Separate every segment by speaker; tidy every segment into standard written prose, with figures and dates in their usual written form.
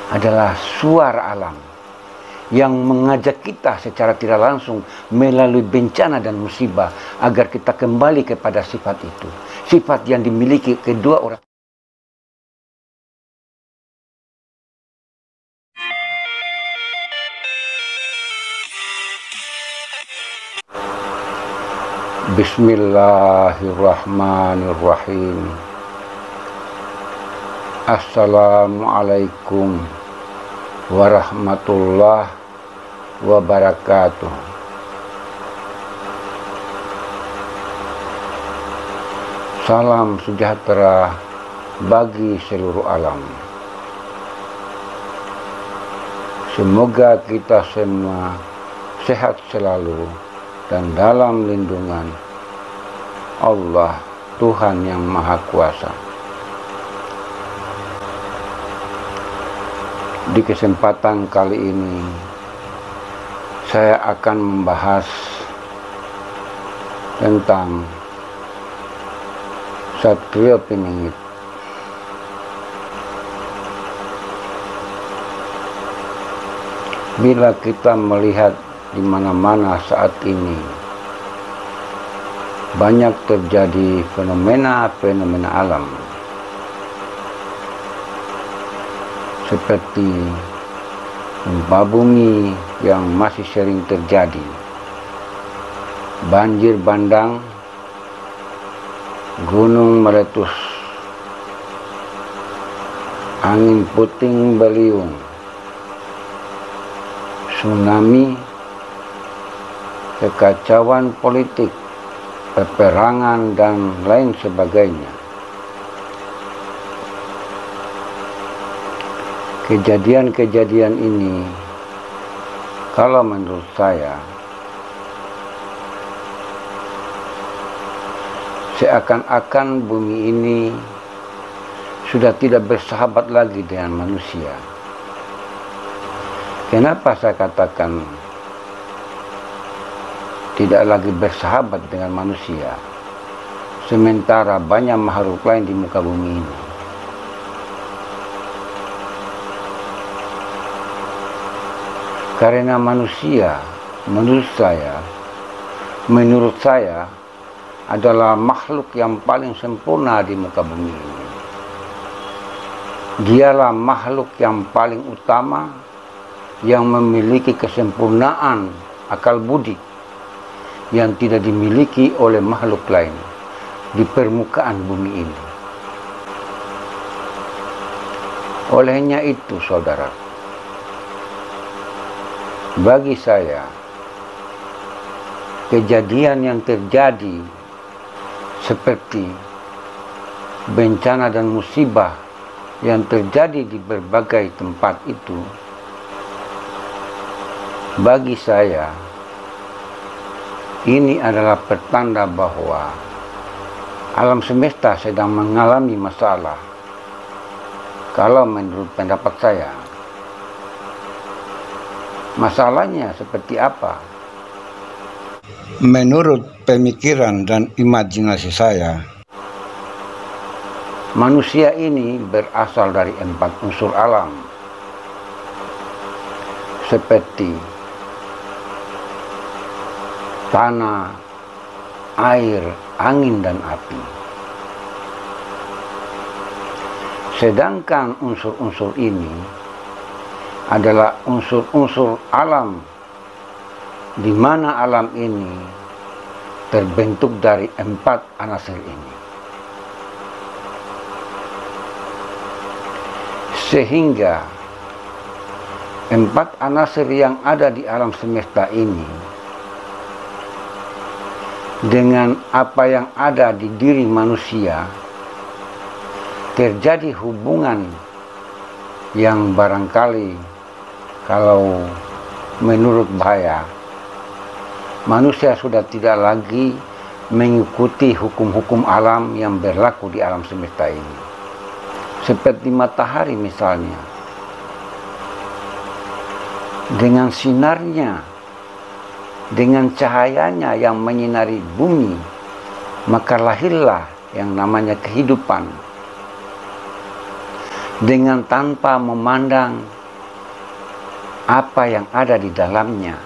Speaker 1: adalah suara alam yang mengajak kita secara tidak langsung melalui bencana dan musibah agar kita kembali kepada sifat itu, sifat yang dimiliki kedua orang. Bismillahirrahmanirrahim. Assalamualaikum warahmatullahi wabarakatuh. Salam sejahtera bagi seluruh alam. Semoga kita semua sehat selalu dan dalam lindungan Allah, Tuhan yang Maha Kuasa. Di kesempatan kali ini saya akan membahas tentang Satrio Piningit. Bila kita melihat di mana-mana saat ini banyak terjadi fenomena-fenomena alam seperti gempa bumi yang masih sering terjadi, banjir bandang, gunung meletus, angin puting beliung, tsunami, kekacauan politik, peperangan, dan lain sebagainya. Kejadian-kejadian ini, kalau menurut saya, seakan-akan bumi ini sudah tidak bersahabat lagi dengan manusia. Kenapa saya katakan tidak lagi bersahabat dengan manusia, sementara banyak makhluk lain di muka bumi ini? Karena manusia, menurut saya adalah makhluk yang paling sempurna di muka bumi ini. Dialah makhluk yang paling utama, yang memiliki kesempurnaan akal budi yang tidak dimiliki oleh makhluk lain di permukaan bumi ini. Olehnya itu, saudara, bagi saya, kejadian yang terjadi seperti bencana dan musibah yang terjadi di berbagai tempat itu, bagi saya ini adalah pertanda bahwa alam semesta sedang mengalami masalah. Kalau menurut pendapat saya, masalahnya seperti apa? Menurut pemikiran dan imajinasi saya, manusia ini berasal dari 4 unsur alam, seperti tanah, air, angin, dan api. Sedangkan unsur-unsur ini adalah unsur-unsur alam, di mana alam ini terbentuk dari 4 anasir ini. Sehingga 4 anasir yang ada di alam semesta ini dengan apa yang ada di diri manusia terjadi hubungan yang barangkali, kalau menurut saya, manusia sudah tidak lagi mengikuti hukum-hukum alam yang berlaku di alam semesta ini. Seperti matahari misalnya, dengan sinarnya, dengan cahayanya yang menyinari bumi, maka lahirlah yang namanya kehidupan. Dengan tanpa memandang apa yang ada di dalamnya.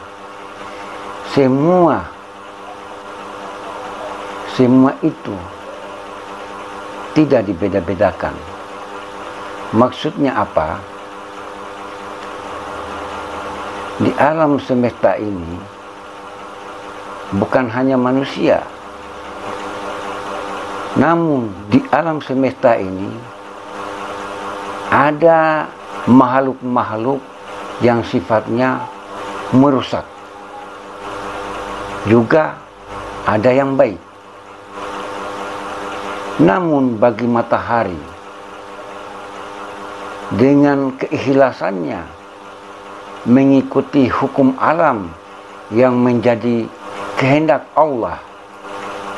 Speaker 1: Semua itu tidak dibeda-bedakan. Maksudnya apa? Di alam semesta ini bukan hanya manusia, namun di alam semesta ini ada makhluk-makhluk yang sifatnya merusak. Juga ada yang baik. Namun bagi matahari, dengan keikhlasannya mengikuti hukum alam yang menjadi kehendak Allah,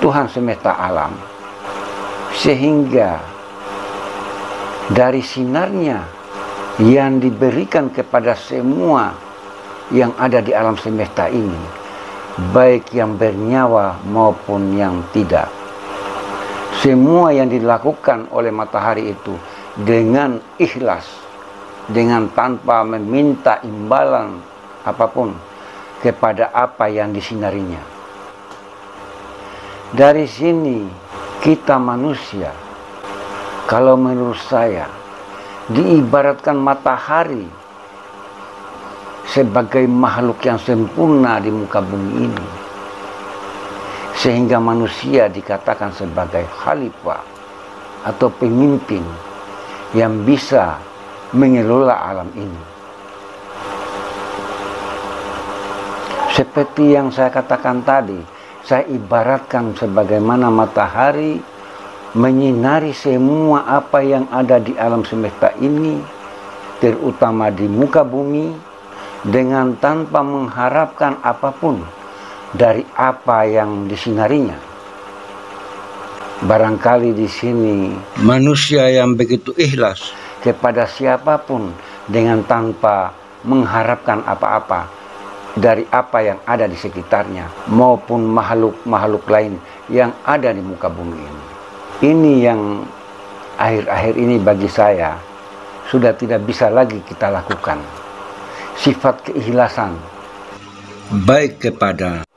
Speaker 1: Tuhan semesta alam, sehingga dari sinarnya yang diberikan kepada semua yang ada di alam semesta ini, baik yang bernyawa maupun yang tidak, semua yang dilakukan oleh matahari itu dengan ikhlas, dengan tanpa meminta imbalan apapun kepada apa yang disinarinya. Dari sini kita manusia, kalau menurut saya, diibaratkan matahari sebagai makhluk yang sempurna di muka bumi ini, sehingga manusia dikatakan sebagai khalifah atau pemimpin yang bisa mengelola alam ini. Seperti yang saya katakan tadi, saya ibaratkan sebagaimana matahari menyinari semua apa yang ada di alam semesta ini, terutama di muka bumi, dengan tanpa mengharapkan apapun dari apa yang disinarinya. Barangkali di sini manusia yang begitu ikhlas kepada siapapun dengan tanpa mengharapkan apa-apa dari apa yang ada di sekitarnya maupun makhluk-makhluk lain yang ada di muka bumi ini. Ini yang akhir-akhir ini bagi saya sudah tidak bisa lagi kita lakukan. Sifat keikhlasan baik kepada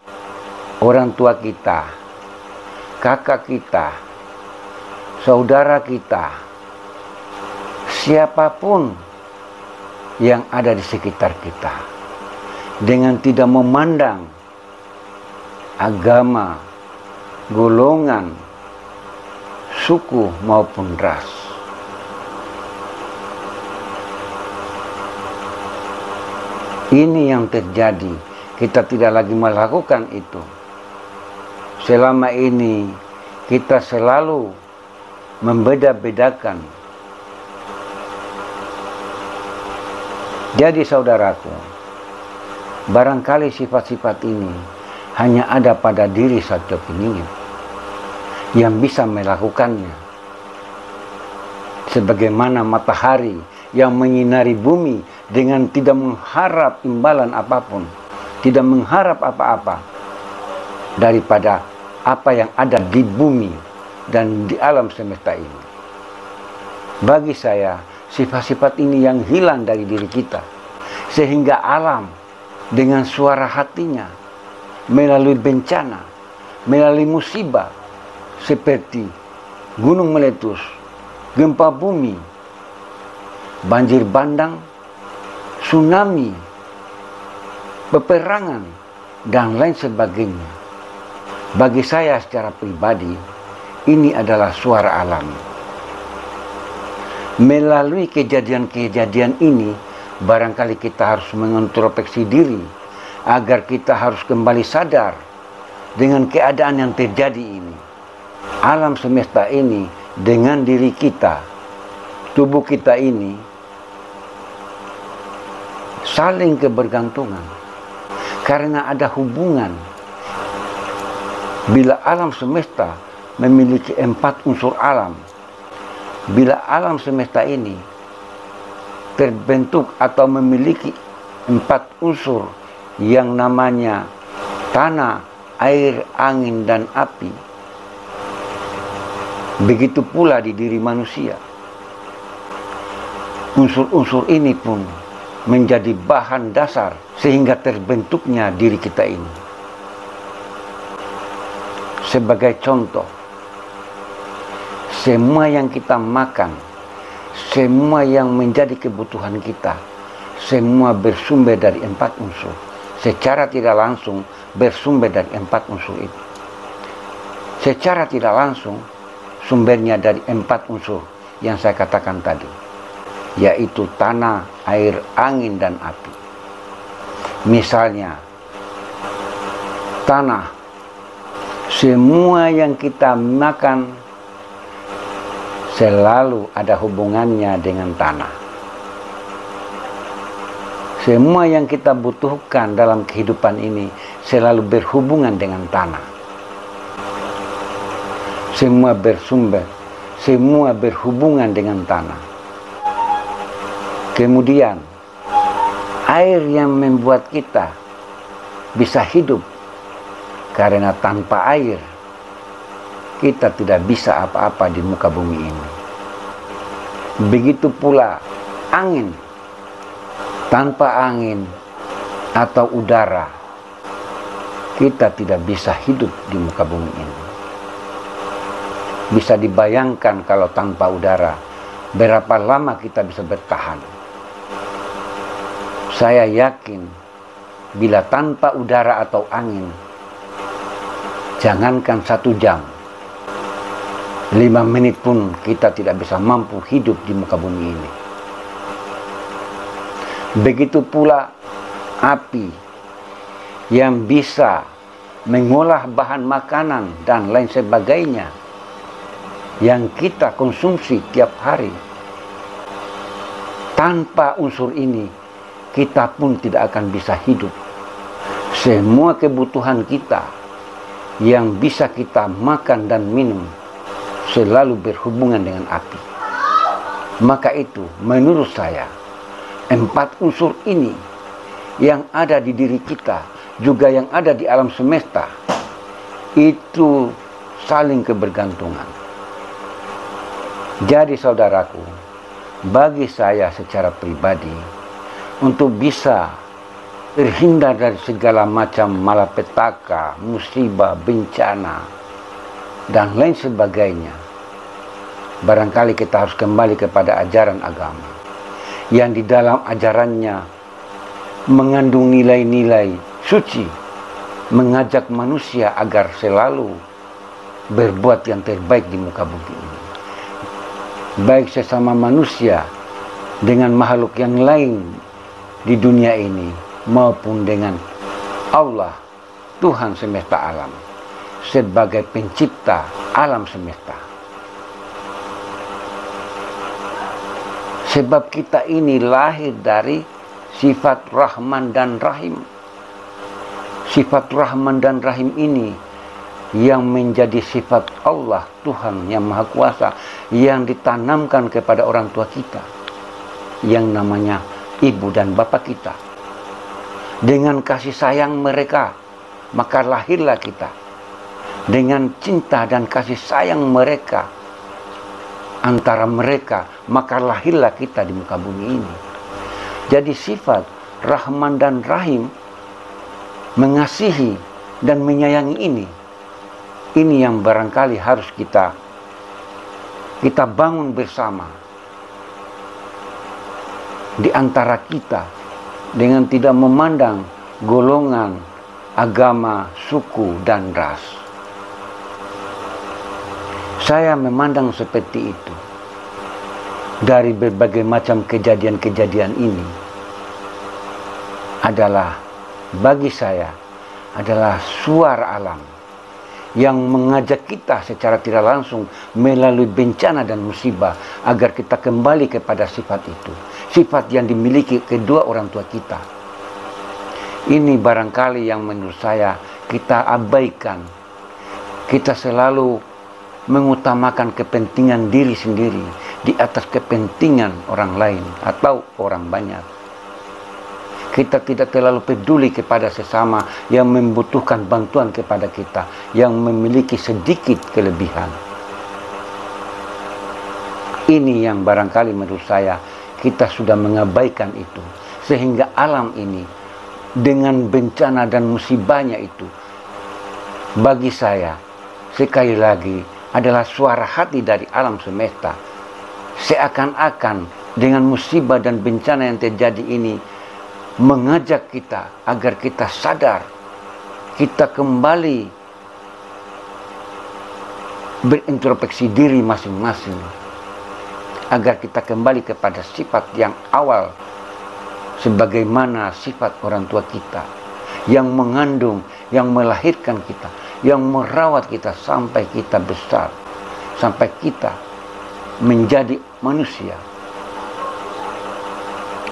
Speaker 1: orang tua kita, kakak kita, saudara kita, siapapun yang ada di sekitar kita, dengan tidak memandang agama, golongan, suku maupun ras. Ini yang terjadi, kita tidak lagi melakukan itu. Selama ini kita selalu membeda-bedakan. Jadi saudaraku, barangkali sifat-sifat ini hanya ada pada diri satu peningin yang bisa melakukannya. Sebagaimana matahari yang menyinari bumi dengan tidak mengharap imbalan apapun, tidak mengharap apa-apa daripada apa yang ada di bumi dan di alam semesta ini. Bagi saya, sifat-sifat ini yang hilang dari diri kita, sehingga alam dengan suara hatinya melalui bencana, melalui musibah seperti gunung meletus, gempa bumi, banjir bandang, tsunami, peperangan, dan lain sebagainya. Bagi saya secara pribadi, ini adalah suara alam. Melalui kejadian-kejadian ini, barangkali kita harus mengintrospeksi diri, agar kita harus kembali sadar dengan keadaan yang terjadi ini. Alam semesta ini dengan diri kita, tubuh kita ini, saling kebergantungan. Karena ada hubungan. Bila alam semesta memiliki 4 unsur alam, bila alam semesta ini terbentuk atau memiliki 4 unsur yang namanya tanah, air, angin, dan api, begitu pula di diri manusia. Unsur-unsur ini pun menjadi bahan dasar sehingga terbentuknya diri kita ini. Sebagai contoh, semua yang kita makan, semua yang menjadi kebutuhan kita, semua bersumber dari 4 unsur. Secara tidak langsung bersumber dari 4 unsur itu. Secara tidak langsung sumbernya dari 4 unsur yang saya katakan tadi, yaitu tanah, air, angin, dan api. Misalnya, tanah. Semua yang kita makan selalu ada hubungannya dengan tanah. Semua yang kita butuhkan dalam kehidupan ini selalu berhubungan dengan tanah. Semua bersumber, semua berhubungan dengan tanah. Kemudian, air yang membuat kita bisa hidup. Karena tanpa air, kita tidak bisa apa-apa di muka bumi ini. Begitu pula angin. Tanpa angin atau udara, kita tidak bisa hidup di muka bumi ini. Bisa dibayangkan kalau tanpa udara, berapa lama kita bisa bertahan. Saya yakin, bila tanpa udara atau angin, jangankan 1 jam, 5 menit pun kita tidak bisa mampu hidup di muka bumi ini. Begitu pula api yang bisa mengolah bahan makanan dan lain sebagainya yang kita konsumsi tiap hari. Tanpa unsur ini, kita pun tidak akan bisa hidup. Semua kebutuhan kita yang bisa kita makan dan minum selalu berhubungan dengan api. Maka itu menurut saya 4 unsur ini yang ada di diri kita, juga yang ada di alam semesta, itu saling kebergantungan. Jadi saudaraku, bagi saya secara pribadi, untuk bisa terhindar dari segala macam malapetaka, musibah, bencana, dan lain sebagainya, barangkali kita harus kembali kepada ajaran agama yang di dalam ajarannya mengandung nilai-nilai suci, mengajak manusia agar selalu berbuat yang terbaik di muka bumi ini, baik sesama manusia dengan makhluk yang lain di dunia ini maupun dengan Allah, Tuhan semesta alam, sebagai pencipta alam semesta. Sebab kita ini lahir dari sifat Rahman dan Rahim. Sifat Rahman dan Rahim ini yang menjadi sifat Allah, Tuhan yang Maha Kuasa, yang ditanamkan kepada orang tua kita, yang namanya ibu dan bapak kita. Dengan kasih sayang mereka, maka lahirlah kita. Dengan cinta dan kasih sayang mereka, antara mereka, maka lahirlah kita di muka bumi ini. Jadi sifat Rahman dan Rahim, mengasihi dan menyayangi ini yang barangkali harus kita bangun bersama di antara kita, dengan tidak memandang golongan, agama, suku, dan ras. Saya memandang seperti itu. Dari berbagai macam kejadian-kejadian ini adalah, bagi saya, adalah suara alam yang mengajak kita secara tidak langsung melalui bencana dan musibah agar kita kembali kepada sifat itu. Sifat yang dimiliki kedua orang tua kita. Ini barangkali yang menurut saya kita abaikan. Kita selalu mengutamakan kepentingan diri sendiri di atas kepentingan orang lain atau orang banyak. Kita tidak terlalu peduli kepada sesama yang membutuhkan bantuan kepada kita, yang memiliki sedikit kelebihan. Ini yang barangkali menurut saya kita sudah mengabaikan itu, sehingga alam ini dengan bencana dan musibahnya itu, bagi saya sekali lagi adalah suara hati dari alam semesta. Seakan-akan dengan musibah dan bencana yang terjadi ini mengajak kita agar kita sadar, kita kembali berintrospeksi diri masing-masing, agar kita kembali kepada sifat yang awal, sebagaimana sifat orang tua kita yang mengandung, yang melahirkan kita, yang merawat kita sampai kita besar, sampai kita menjadi manusia.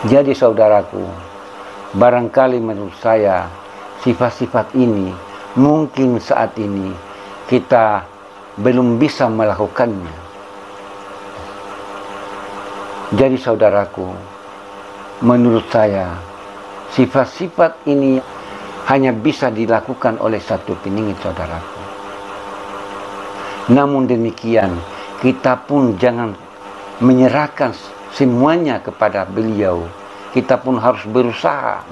Speaker 1: Jadi saudaraku, barangkali menurut saya sifat-sifat ini mungkin saat ini kita belum bisa melakukannya. Jadi saudaraku, menurut saya sifat-sifat ini hanya bisa dilakukan oleh satu peningit, saudaraku. Namun demikian, kita pun jangan menyerahkan semuanya kepada beliau. Kita pun harus berusaha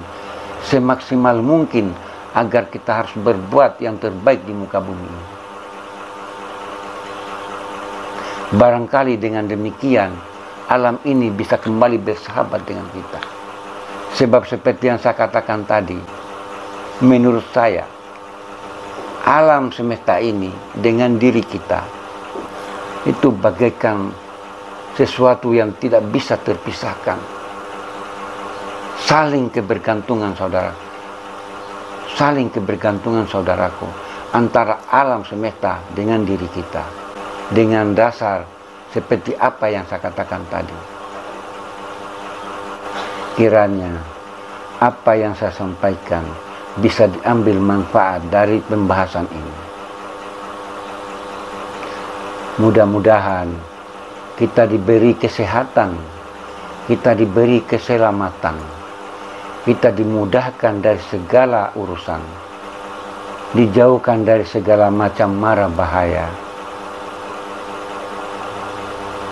Speaker 1: semaksimal mungkin agar kita harus berbuat yang terbaik di muka bumi. Barangkali dengan demikian alam ini bisa kembali bersahabat dengan kita. Sebab seperti yang saya katakan tadi, menurut saya alam semesta ini dengan diri kita itu bagaikan sesuatu yang tidak bisa terpisahkan. Saling kebergantungan, saudara. Saling kebergantungan, saudaraku, antara alam semesta dengan diri kita, dengan dasar seperti apa yang saya katakan tadi. Kiranya apa yang saya sampaikan bisa diambil manfaat dari pembahasan ini. Mudah-mudahan kita diberi kesehatan, kita diberi keselamatan, kita dimudahkan dari segala urusan, dijauhkan dari segala macam mara bahaya.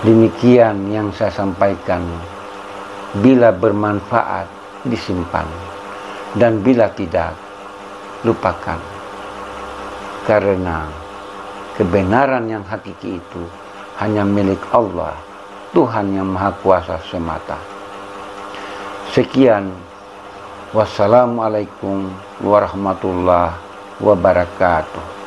Speaker 1: Demikian yang saya sampaikan. Bila bermanfaat, disimpan, dan bila tidak, lupakan. Karena kebenaran yang hakiki itu hanya milik Allah, Tuhan yang Maha Kuasa semata. Sekian. Wassalamualaikum warahmatullahi wabarakatuh.